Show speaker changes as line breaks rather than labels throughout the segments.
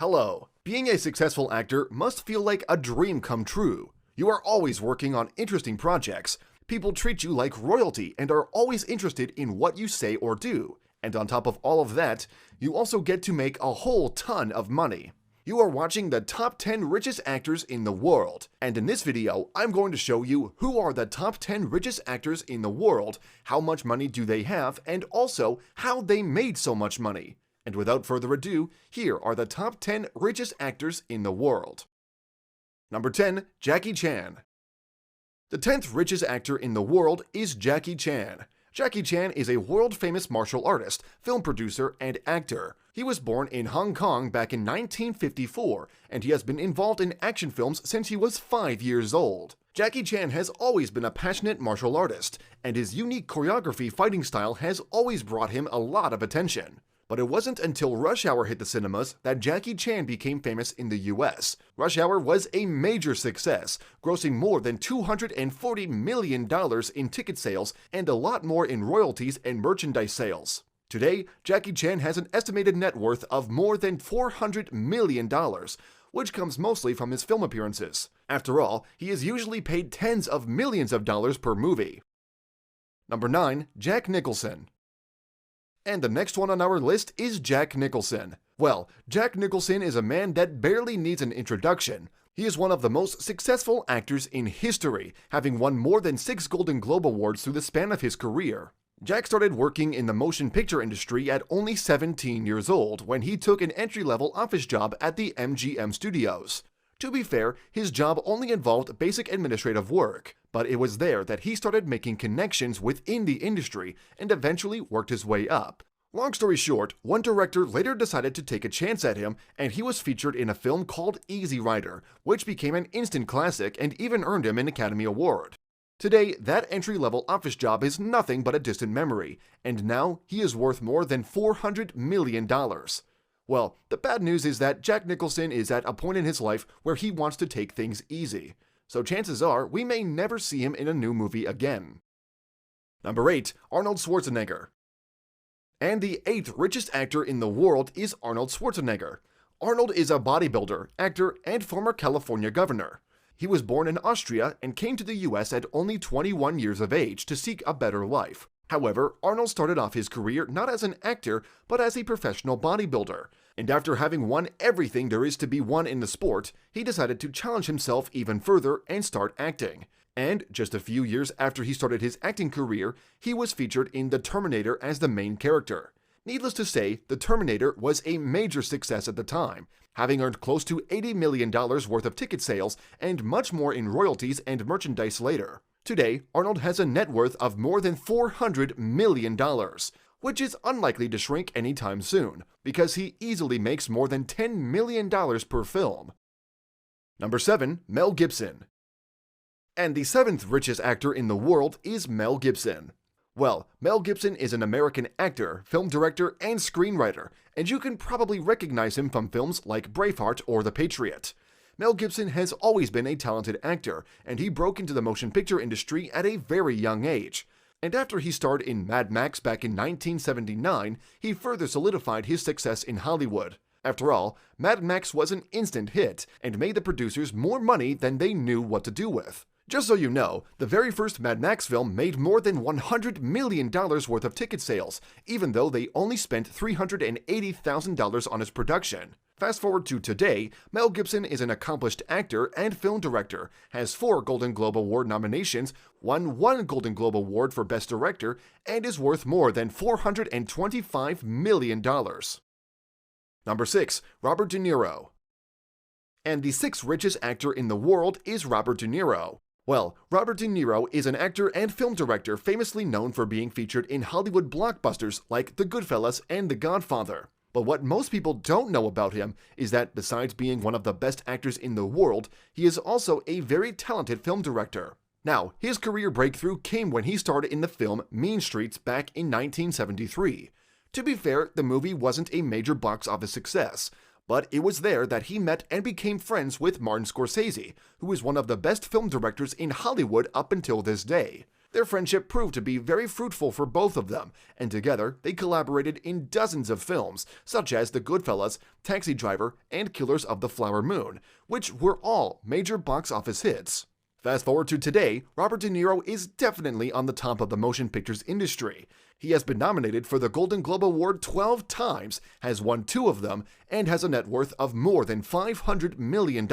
Hello. Being a successful actor must feel like a dream come true. You are always working on interesting projects. People treat you like royalty and are always interested in what you say or do. And on top of all of that, you also get to make a whole ton of money. You are watching the top 10 richest actors in the world. And in this video, I'm going to show you who are the top 10 richest actors in the world, how much money do they have, and also how they made so much money. And without further ado, here are the top 10 richest actors in the world. Number 10. Jackie Chan. The 10th richest actor in the world is Jackie Chan. Jackie Chan is a world-famous martial artist, film producer, and actor. He was born in Hong Kong back in 1954, and he has been involved in action films since he was 5 years old. Jackie Chan has always been a passionate martial artist, and his unique choreography fighting style has always brought him a lot of attention. But it wasn't until Rush Hour hit the cinemas that Jackie Chan became famous in the US. Rush Hour was a major success, grossing more than $240 million in ticket sales and a lot more in royalties and merchandise sales. Today, Jackie Chan has an estimated net worth of more than $400 million, which comes mostly from his film appearances. After all, he is usually paid tens of millions of dollars per movie. Number 9. Jack Nicholson. And the next one on our list is Jack Nicholson. Well, Jack Nicholson is a man that barely needs an introduction. He is one of the most successful actors in history, having won more than 6 Golden Globe Awards through the span of his career. Jack started working in the motion picture industry at only 17 years old when he took an entry-level office job at the MGM studios. To be fair, his job only involved basic administrative work, but it was there that he started making connections within the industry and eventually worked his way up. Long story short, one director later decided to take a chance at him, and he was featured in a film called Easy Rider, which became an instant classic and even earned him an Academy Award. Today, that entry-level office job is nothing but a distant memory, and now he is worth more than $400 million. Well, the bad news is that Jack Nicholson is at a point in his life where he wants to take things easy. So chances are we may never see him in a new movie again. Number 8. Arnold Schwarzenegger. And the 8th richest actor in the world is Arnold Schwarzenegger. Arnold is a bodybuilder, actor, and former California governor. He was born in Austria and came to the US at only 21 years of age to seek a better life. However, Arnold started off his career not as an actor, but as a professional bodybuilder. And after having won everything there is to be won in the sport, he decided to challenge himself even further and start acting. And just a few years after he started his acting career, he was featured in The Terminator as the main character. Needless to say, The Terminator was a major success at the time, having earned close to $80 million worth of ticket sales and much more in royalties and merchandise later. Today, Arnold has a net worth of more than $400 million, which is unlikely to shrink anytime soon, because he easily makes more than $10 million per film. Number 7. Mel Gibson. And the 7th richest actor in the world is Mel Gibson. Well, Mel Gibson is an American actor, film director, and screenwriter, and you can probably recognize him from films like Braveheart or The Patriot. Mel Gibson has always been a talented actor, and he broke into the motion picture industry at a very young age. And after he starred in Mad Max back in 1979, he further solidified his success in Hollywood. After all, Mad Max was an instant hit and made the producers more money than they knew what to do with. Just so you know, the very first Mad Max film made more than $100 million worth of ticket sales, even though they only spent $380,000 on its production. Fast forward to today, Mel Gibson is an accomplished actor and film director, has 4 Golden Globe Award nominations, won 1 Golden Globe Award for Best Director, and is worth more than $425 million. Number 6. Robert De Niro. And the 6th richest actor in the world is Robert De Niro. Well, Robert De Niro is an actor and film director famously known for being featured in Hollywood blockbusters like The Goodfellas and The Godfather. But what most people don't know about him is that besides being one of the best actors in the world, he is also a very talented film director. Now, his career breakthrough came when he starred in the film Mean Streets back in 1973. To be fair, the movie wasn't a major box office success, but it was there that he met and became friends with Martin Scorsese, who is one of the best film directors in Hollywood up until this day. Their friendship proved to be very fruitful for both of them, and together they collaborated in dozens of films, such as The Goodfellas, Taxi Driver, and Killers of the Flower Moon, which were all major box office hits. Fast forward to today, Robert De Niro is definitely on the top of the motion pictures industry. He has been nominated for the Golden Globe Award 12 times, has won 2 of them, and has a net worth of more than $500 million.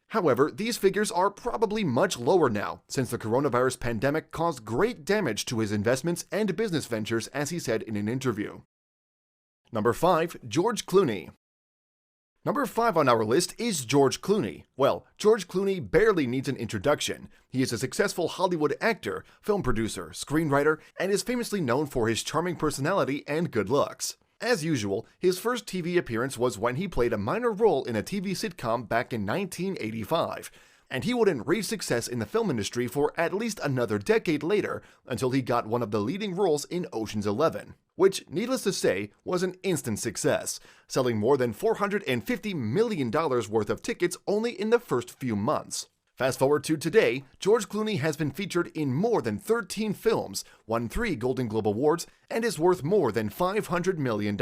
However, these figures are probably much lower now, since the coronavirus pandemic caused great damage to his investments and business ventures, as he said in an interview. Number 5. George Clooney. Number 5 on our list is George Clooney. Well, George Clooney barely needs an introduction. He is a successful Hollywood actor, film producer, screenwriter, and is famously known for his charming personality and good looks. As usual, his first TV appearance was when he played a minor role in a TV sitcom back in 1985, and he wouldn't reach success in the film industry for at least another decade later until he got one of the leading roles in Ocean's 11, which, needless to say, was an instant success, selling more than $450 million worth of tickets only in the first few months. Fast forward to today, George Clooney has been featured in more than 13 films, won 3 Golden Globe Awards, and is worth more than $500 million.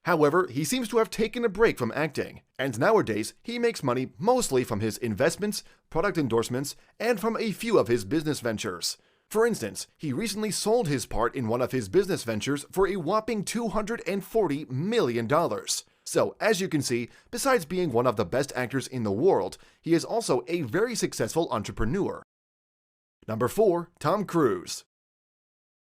However, he seems to have taken a break from acting, and nowadays he makes money mostly from his investments, product endorsements, and from a few of his business ventures. For instance, he recently sold his part in one of his business ventures for a whopping $240 million. So, as you can see, besides being one of the best actors in the world, he is also a very successful entrepreneur. Number 4. Tom Cruise.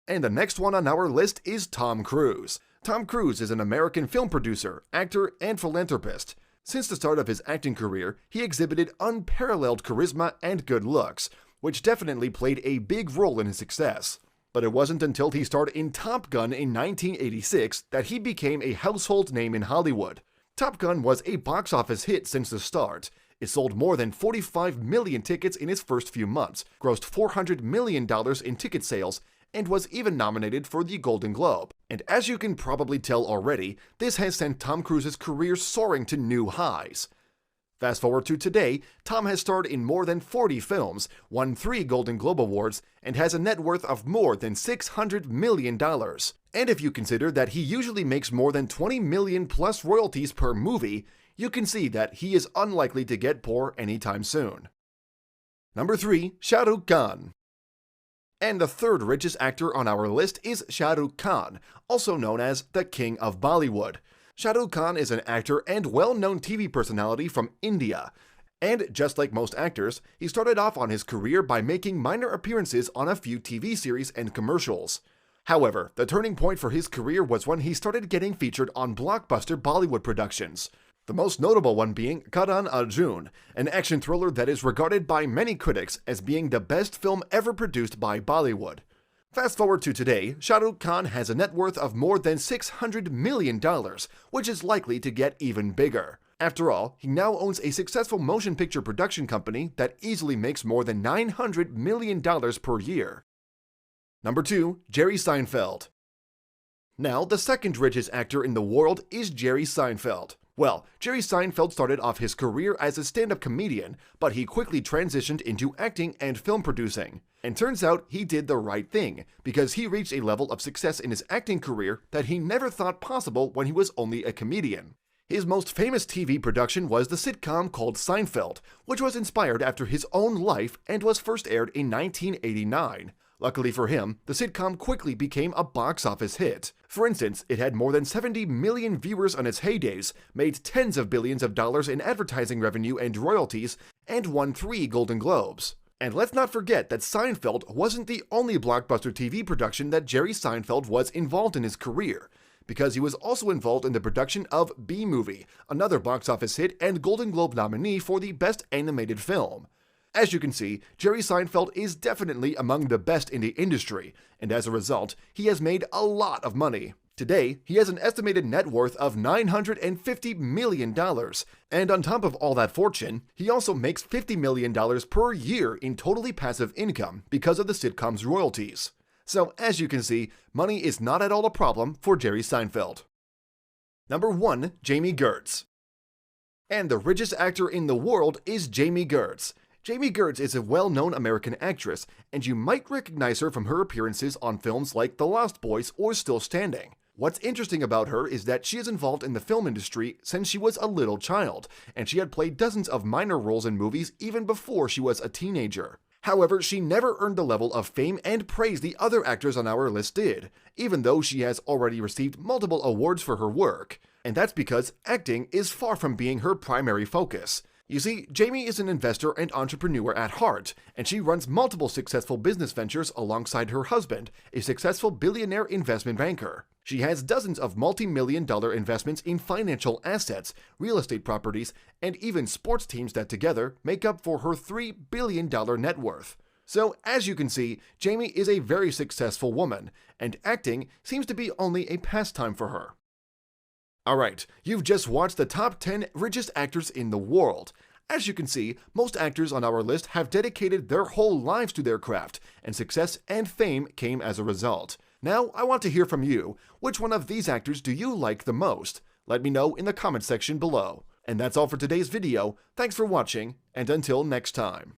And the next one on our list is Tom Cruise. Tom Cruise is an American film producer, actor, and philanthropist. Since the start of his acting career, he exhibited unparalleled charisma and good looks, which definitely played a big role in his success. But it wasn't until he starred in Top Gun in 1986 that he became a household name in Hollywood. Top Gun was a box office hit since the start. It sold more than 45 million tickets in its first few months, grossed $400 million in ticket sales, and was even nominated for the Golden Globe. And as you can probably tell already, this has sent Tom Cruise's career soaring to new highs. Fast forward to today, Tom has starred in more than 40 films, won 3 Golden Globe Awards, and has a net worth of more than $600 million. And if you consider that he usually makes more than 20 million plus royalties per movie, you can see that he is unlikely to get poor anytime soon. Number 3. Shahrukh Khan. And the third richest actor on our list is Shahrukh Khan, also known as the King of Bollywood. Shahrukh Khan is an actor and well-known TV personality from India. And just like most actors, he started off on his career by making minor appearances on a few TV series and commercials. However, the turning point for his career was when he started getting featured on blockbuster Bollywood productions. The most notable one being Karan Arjun, an action thriller that is regarded by many critics as being the best film ever produced by Bollywood. Fast forward to today, Shahrukh Khan has a net worth of more than $600 million, which is likely to get even bigger. After all, he now owns a successful motion picture production company that easily makes more than $900 million per year. Number 2. Jerry Seinfeld. Now, the second richest actor in the world is Jerry Seinfeld. Well, Jerry Seinfeld started off his career as a stand-up comedian, but he quickly transitioned into acting and film producing. And turns out he did the right thing, because he reached a level of success in his acting career that he never thought possible when he was only a comedian. His most famous TV production was the sitcom called Seinfeld, which was inspired after his own life and was first aired in 1989. Luckily for him, the sitcom quickly became a box office hit. For instance, it had more than 70 million viewers on its heydays, made tens of billions of dollars in advertising revenue and royalties, and won 3 Golden Globes. And let's not forget that Seinfeld wasn't the only blockbuster TV production that Jerry Seinfeld was involved in his career, because he was also involved in the production of B-Movie, another box office hit and Golden Globe nominee for the Best Animated Film. As you can see, Jerry Seinfeld is definitely among the best in the industry, and as a result, he has made a lot of money. Today, he has an estimated net worth of $950 million, and on top of all that fortune, he also makes $50 million per year in totally passive income because of the sitcom's royalties. So, as you can see, money is not at all a problem for Jerry Seinfeld. Number 1. Jami Gertz. And the richest actor in the world is Jami Gertz. Jami Gertz is a well-known American actress, and you might recognize her from her appearances on films like The Lost Boys or Still Standing. What's interesting about her is that she is involved in the film industry since she was a little child, and she had played dozens of minor roles in movies even before she was a teenager. However, she never earned the level of fame and praise the other actors on our list did, even though she has already received multiple awards for her work. And that's because acting is far from being her primary focus. You see, Jami is an investor and entrepreneur at heart, and she runs multiple successful business ventures alongside her husband, a successful billionaire investment banker. She has dozens of multi-million-dollar investments in financial assets, real estate properties, and even sports teams that together make up for her $3 billion net worth. So, as you can see, Jami is a very successful woman, and acting seems to be only a pastime for her. Alright, you've just watched the top 10 richest actors in the world. As you can see, most actors on our list have dedicated their whole lives to their craft, and success and fame came as a result. Now, I want to hear from you. Which one of these actors do you like the most? Let me know in the comment section below. And that's all for today's video. Thanks for watching, and until next time.